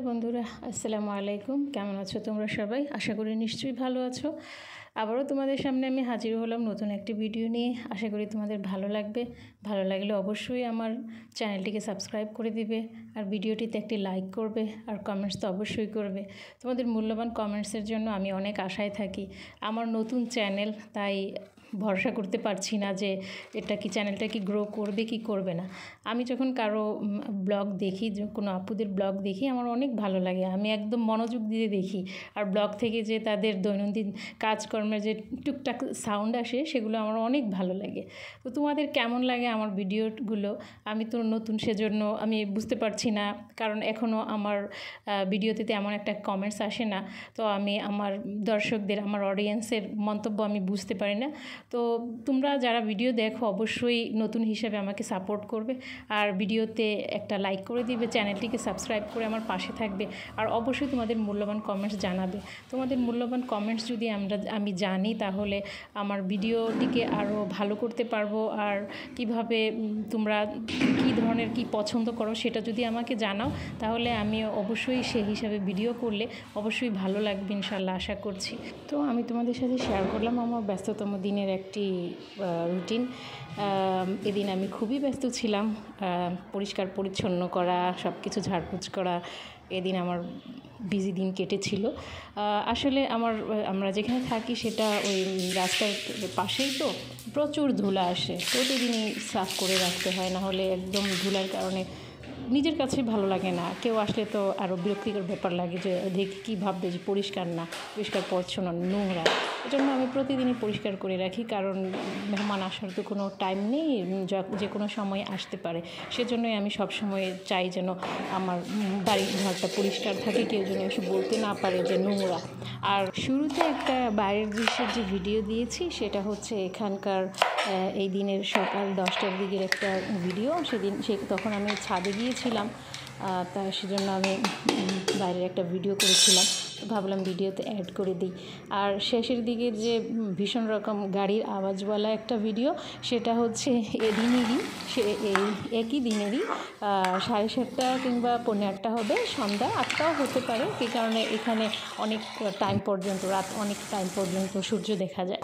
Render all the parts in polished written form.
বন্ধুরা, আসসালামু আলাইকুম। কেমন আছো তোমরা সবাই? আশা করি নিশ্চয়ই ভালো আছো। আবারও তোমাদের সামনে আমি হাজির হলাম নতুন একটি ভিডিও নিয়ে। আশা করি তোমাদের ভালো লাগবে। ভালো লাগলে অবশ্যই আমার চ্যানেলটিকে সাবস্ক্রাইব করে দিবে, আর ভিডিওটিতে একটি লাইক করবে, আর কমেন্টস তো অবশ্যই করবে। তোমাদের মূল্যবান কমেন্টসের জন্য আমি অনেক আশায় থাকি। আমার নতুন চ্যানেল, তাই ভরসা করতে পারছি না যে চ্যানেলটা কি গ্রো করবে কি করবে না। আমি যখন কারো ব্লগ দেখি, কোনো আপুদের ব্লগ দেখি, আমার অনেক ভালো লাগে। আমি একদম মনোযোগ দিয়ে দেখি। আর ব্লগ থেকে যে তাদের দৈনন্দিন কাজকর্মের যে টুকটাক সাউন্ড আসে, সেগুলো আমার অনেক ভালো লাগে। তো তোমাদের কেমন লাগে আমার ভিডিওগুলো? আমি তো নতুন, সেজন্য আমি বুঝতে পারছি না, কারণ এখনও আমার ভিডিওতে তেমন একটা কমেন্টস আসে না। তো আমি আমার দর্শকদের, আমার অডিয়েন্সের মন্তব্য আমি বুঝতে পারি না। তো তোমরা যারা ভিডিও দেখো অবশ্যই নতুন হিসেবে আমাকে সাপোর্ট করবে, আর ভিডিওতে একটা লাইক করে দিবে, চ্যানেলটিকে সাবস্ক্রাইব করে আমার পাশে থাকবে, আর অবশ্যই তোমাদের মূল্যবান কমেন্টস জানাবে। তোমাদের মূল্যবান কমেন্টস যদি আমি জানি, তাহলে আমার ভিডিওটিকে আরও ভালো করতে পারবো। আর কিভাবে তোমরা কী ধরনের কি পছন্দ করো সেটা যদি আমাকে জানাও, তাহলে আমি অবশ্যই সেই হিসাবে ভিডিও করলে অবশ্যই ভালো লাগবে ইনশাল্লাহ, আশা করছি। তো আমি তোমাদের সাথে শেয়ার করলাম আমার ব্যস্ততম দিনের একটি রুটিন। এদিন আমি খুবই ব্যস্ত ছিলাম, পরিষ্কার পরিচ্ছন্ন করা, সব কিছু ঝাড়পোছ করা। এদিন আমার বিজি দিন কেটেছিল। আসলে আমরা যেখানে থাকি সেটা ওই রাস্তার পাশেই, তো প্রচুর ধুলা আসে, প্রতিদিনই সাফ করে রাখতে হয়, না হলে একদম ধুলার কারণে নিজের কাছে ভালো লাগে না। কেউ আসলে তো আরও বিরক্তিকর ব্যাপার লাগে, যে দেখি কী ভাববে যে পরিষ্কার না, পরিষ্কার পরিচ্ছন্ন, নোংরা। এজন্য আমি প্রতিদিনই পরিষ্কার করে রাখি, কারণ মেহমান আসার তো কোনো টাইম নেই, যে কোনো সময় আসতে পারে। সেজন্যই আমি সবসময় চাই যেন আমার বাড়ির ঘরটা পরিষ্কার থাকে, কেউ যেন এসে বলতে না পারে যে নোংরা। আর শুরুতে একটা বাইরের দৃশ্যের যে ভিডিও দিয়েছি, সেটা হচ্ছে এখানকার এই দিনের সকাল 10টার দিকের একটা ভিডিও। তখন আমি ছাদে গিয়েছিলাম, তা সেজন্য আমি বাইরের একটা ভিডিও করেছিলাম, ভাবলাম ভিডিওতে অ্যাড করে দিই। আর শেষের দিকের যে ভীষণ রকম গাড়ির আওয়াজওয়ালা একটা ভিডিও, সেটা হচ্ছে এদিনেরই, এই একই দিনেরই 7:30 কিংবা 8:45 হবে, সন্ধ্যা 8টাও হতে পারে। এই কারণে এখানে অনেক টাইম পর্যন্ত, রাত অনেক টাইম পর্যন্ত সূর্য দেখা যায়।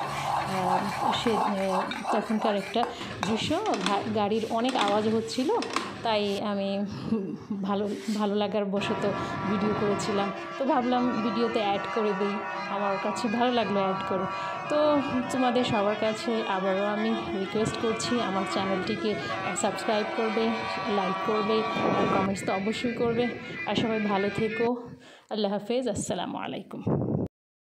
তখনকার একটা দৃশ্য, গাড়ির অনেক আওয়াজ হচ্ছিল, তাই আমি ভালো লাগার বশত ভিডিও করেছিলাম। তো ভাবলাম ভিডিওতে অ্যাড করে দিই, আমার কাছে ভালো লাগলো অ্যাড করে। তো তোমাদের সবার কাছে আবারও আমি রিকোয়েস্ট করছি, আমার চ্যানেলটিকে সাবস্ক্রাইব করবে, লাইক করবে, আর কমেন্টস তো অবশ্যই করবে। আর সবাই ভালো থেকো। আল্লাহ হাফেজ, আসসালামু আলাইকুম।